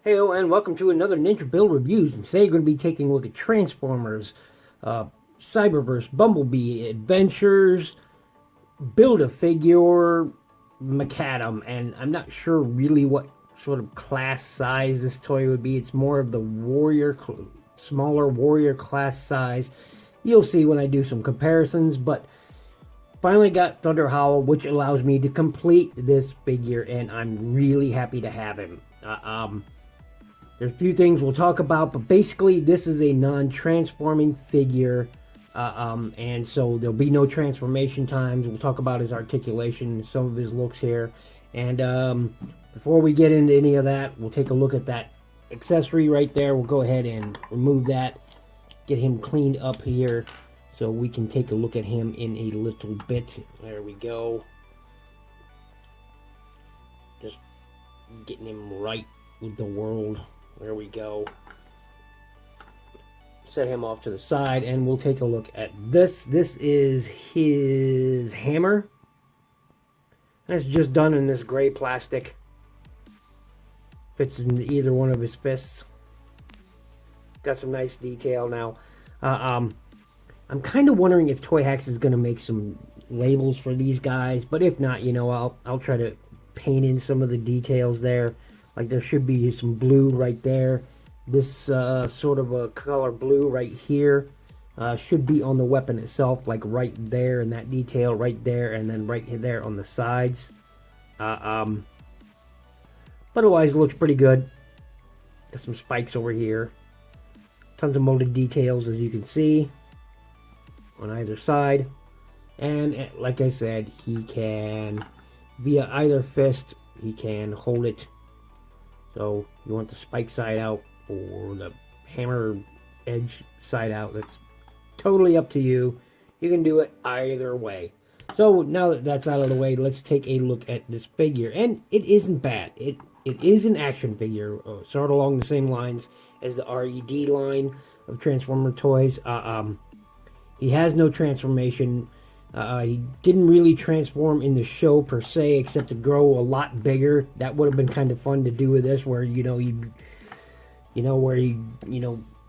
Heyo, and welcome to another NinjaBill Reviews. And today we're going to be taking a look at Transformers, Cyberverse, Bumblebee, Adventures, Biuld-A-Figure, Maccadam. And I'm not sure really what sort of class size this toy would be. It's more of the warrior, smaller warrior class size. You'll see when I do some comparisons, but finally got Thunder Howl, which allows me to complete this figure, and I'm really happy to have him. There's a few things we'll talk about, but basically this is a non-transforming figure, and so there'll be no transformation times. We'll talk about his articulation, some of his looks here, and before we get into any of that, we'll take a look at that accessory right there. We'll go ahead and remove that, get him cleaned up here, so we can take a look at him in a little bit. There we go. Just getting him right with the world. There we go. Set him off to the side, and we'll take a look at this. This is his hammer. And it's just done in this gray plastic. Fits in either one of his fists. Got some nice detail now. I'm kind of wondering if Toy Hacks is going to make some labels for these guys, but if not, you know, I'll try to paint in some of the details there. Like there should be some blue right there. This sort of a color blue right here should be on the weapon itself, like right there, and that detail right there, and then right there on the sides. But otherwise, it looks pretty good. Got some spikes over here. Tons of molded details, as you can see, on either side. And like I said, he can, via either fist, he can hold it. So you want the spike side out or the hammer edge side out. That's totally up to you. You can do it either way. So now that that's out of the way, let's take a look at this figure. And it isn't bad. It is an action figure, sort of along the same lines as the RED line of Transformer toys. He has no transformation. He didn't really transform in the show per se, except to grow a lot bigger. That would have been kind of fun to do with this, where he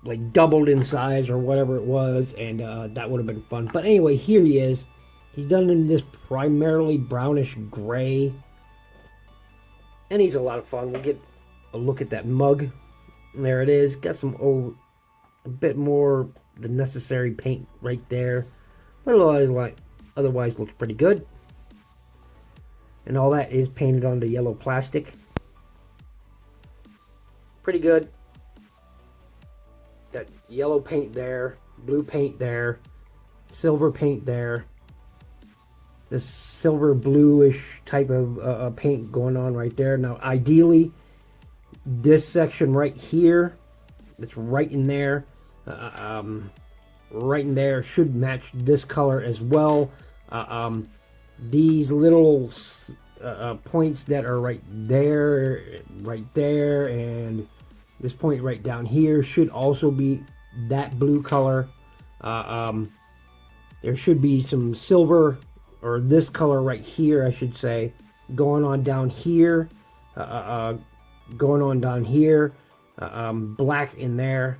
like doubled in size or whatever it was, and that would have been fun. But anyway, here he is. He's done in this primarily brownish gray, and he's a lot of fun. We'll get a look at that mug. And there it is. Got some a bit more the necessary paint right there, but otherwise looks pretty good. And all that is painted onto yellow plastic. Pretty good. Got yellow paint there, blue paint there, silver paint there. This silver bluish type of paint going on right there. Now ideally, this section right here, that's right in there, should match this color as well. These little points that are right there, and this point right down here should also be that blue color. There should be some silver, or this color right here, I should say, going on down here, black in there.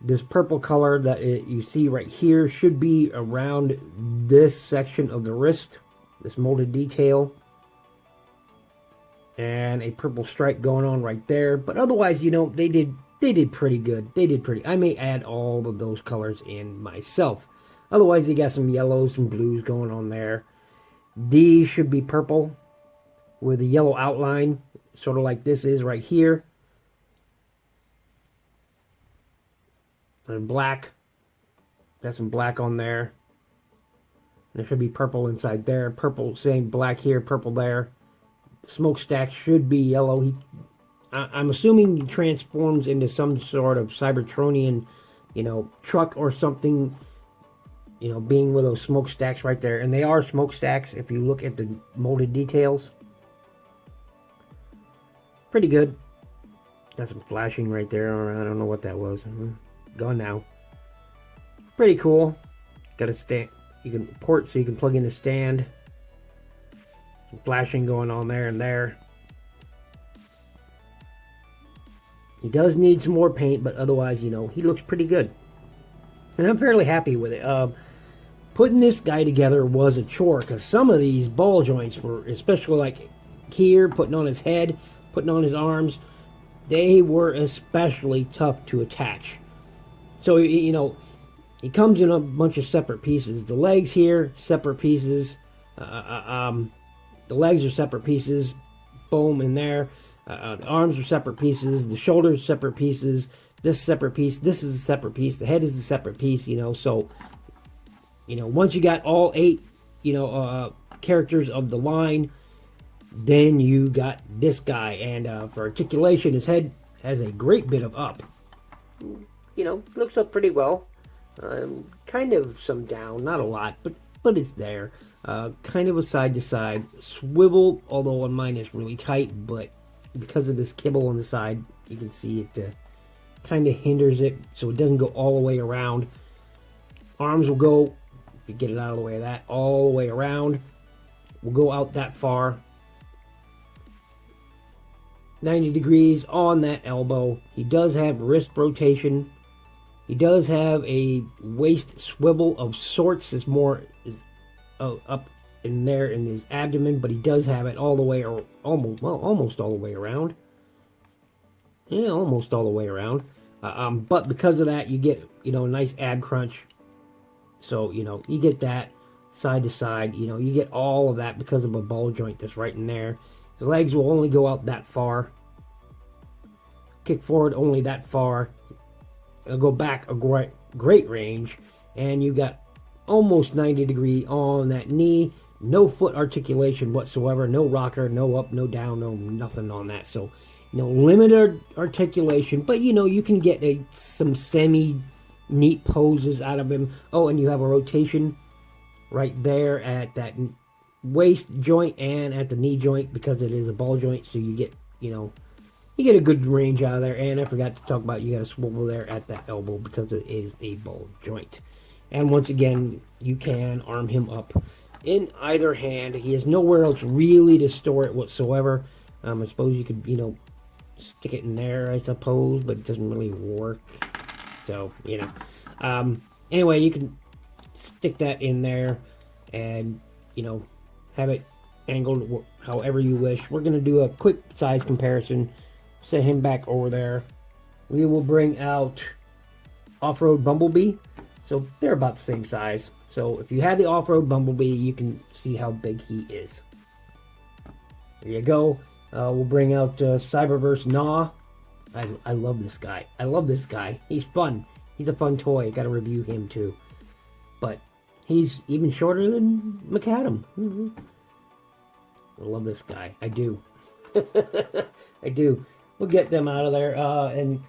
This purple color that you see right here should be around this section of the wrist, this molded detail, and a purple stripe going on right there. But otherwise, you know, they did pretty good. I may add all of those colors in myself. Otherwise, they got some yellows, some blues going on there. These should be purple with a yellow outline, sort of like this is right here. And black. Got some black on there. There should be purple inside there. Purple, same black here, purple there. Smokestack should be yellow. I'm assuming he transforms into some sort of Cybertronian, truck or something, being with those smokestacks right there. And they are smokestacks if you look at the molded details. Pretty good. Got some flashing right there. I don't know what that was. Gone now. Pretty cool. Got a stand. You can port so you can plug in the stand. Some flashing going on there and there. He does need some more paint, but otherwise, you know, he looks pretty good. And I'm fairly happy with it. Putting this guy together was a chore, because some of these ball joints were, especially like here, putting on his head, putting on his arms, they were especially tough to attach. So, you know, it comes in a bunch of separate pieces. The legs here, separate pieces. The legs are separate pieces. Boom, in there. The arms are separate pieces. The shoulders separate pieces. This separate piece. This is a separate piece. The head is a separate piece, you know. So, you know, once you got all 8, you know, characters of the line, then you got this guy. And for articulation, his head has a great bit of up. You know, looks up pretty well. Kind of some down, not a lot, but it's there. Kind of a side to side swivel, although on mine is really tight, but because of this kibble on the side, you can see it kind of hinders it, so it doesn't go all the way around. Arms will go, if you get it out of the way of that, all the way around. Will go out that far. 90 degrees on that elbow. He does have wrist rotation. He does have a waist swivel of sorts. It's more up in there in his abdomen, but he does have it all the way, or almost all the way around. Yeah, almost all the way around. But because of that, you get, you know, a nice ab crunch. So, you know, you get that side to side. You know, you get all of that because of a ball joint that's right in there. His legs will only go out that far. Kick forward only that far. It'll go back a great range. And you got almost 90 degree on that knee. No foot articulation whatsoever. No rocker, no up, no down, no nothing on that. So, you know, limited articulation. But, you know, you can get some semi-neat poses out of him. Oh, and you have a rotation right there at that waist joint and at the knee joint because it is a ball joint. So you get, you know, you get a good range out of there. And I forgot to talk about, you got a swivel there at that elbow because it is a ball joint. And once again, you can arm him up in either hand. He has nowhere else really to store it whatsoever. I suppose you could, you know, stick it in there, I suppose, but it doesn't really work. So, you know. Anyway, you can stick that in there and, you know, have it angled however you wish. We're going to do a quick size comparison. Set him back over there. We will bring out Off-Road Bumblebee. So they're about the same size. So if you had the Off-Road Bumblebee, you can see how big he is. There you go. We'll bring out Cyberverse Gnaw. I love this guy. I love this guy. He's fun. He's a fun toy. Got to review him too. But he's even shorter than Maccadam. I love this guy. I do. I do. We'll get them out of there. And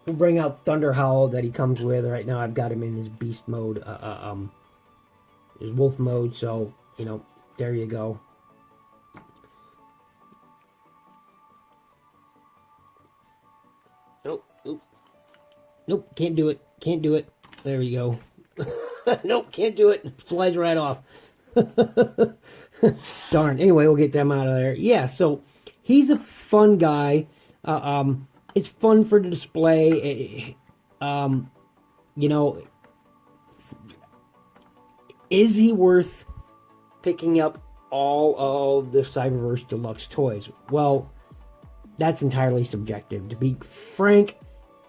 we'll bring out Thunder Howl that he comes with. Right now I've got him in his beast mode. His wolf mode. So, you know, there you go. Nope, can't do it. Can't do it. There we go. Nope, can't do it. Slides right off. Darn. Anyway, we'll get them out of there. Yeah, so he's a fun guy. It's fun for the display. You know, is he worth picking up all of the Cyberverse Deluxe toys? Well, that's entirely subjective. To be frank,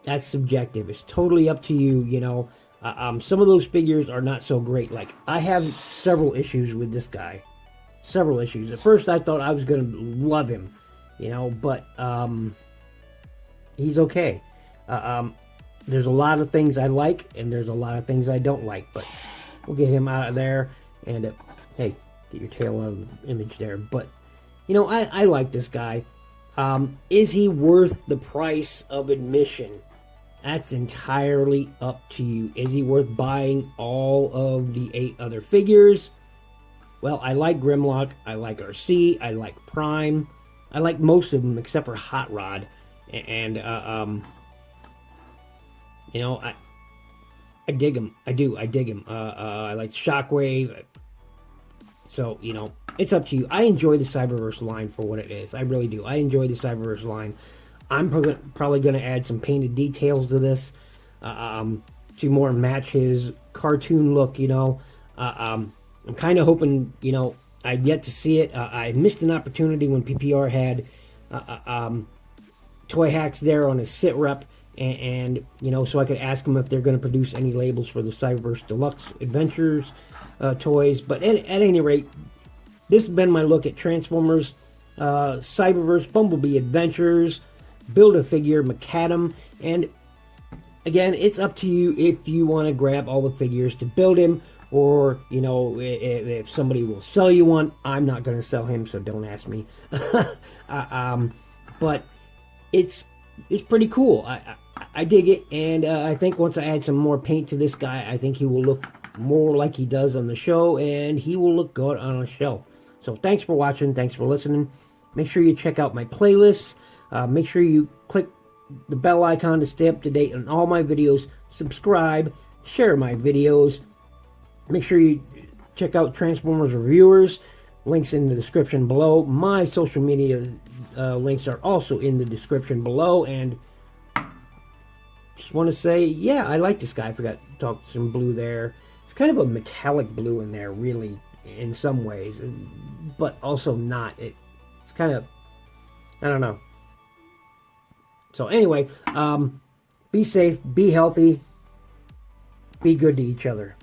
that's subjective. It's totally up to you, you know. Some of those figures are not so great. Like, I have several issues with this guy. Several issues. At first, I thought I was going to love him, you know, but he's okay. There's a lot of things I like, and there's a lot of things I don't like, but we'll get him out of there. And, hey, get your tail out of the image there. But, you know, I like this guy. Is he worth the price of admission? That's entirely up to you. Is he worth buying all of the 8 other figures? Well, I like Grimlock, I like RC, I like Prime. I like most of them except for Hot Rod. And, you know, I dig him. I do. I dig him. I like Shockwave. So, you know, it's up to you. I enjoy the Cyberverse line for what it is. I really do. I enjoy the Cyberverse line. I'm probably going to add some painted details to this to more match his cartoon look, you know. I'm kind of hoping, you know, I've yet to see it. I missed an opportunity when PPR had Toy Hacks there on his sit rep, and you know, so I could ask them if they're going to produce any labels for the Cyberverse Deluxe Adventures toys. But at any rate, this has been my look at Transformers, Cyberverse, Bumblebee Adventures, Biuld-A-Figure, Maccadam, and again, it's up to you if you want to grab all the figures to build him, or, you know, if somebody will sell you one. I'm not going to sell him, so don't ask me. But it's pretty cool. I dig it, and I think once I add some more paint to this guy, I think he will look more like he does on the show, and he will look good on a shelf. So thanks for watching. Thanks for listening. Make sure you check out my playlists. Make sure you click the bell icon to stay up to date on all my videos. Subscribe. Share my videos. Make sure you check out Transformers Reviewers. Links in the description below. My social media links are also in the description below. And just want to say, yeah, I like this guy. I forgot to talk some blue there. It's kind of a metallic blue in there, really, in some ways. But also not. It's kind of, I don't know. So anyway, be safe, be healthy, be good to each other.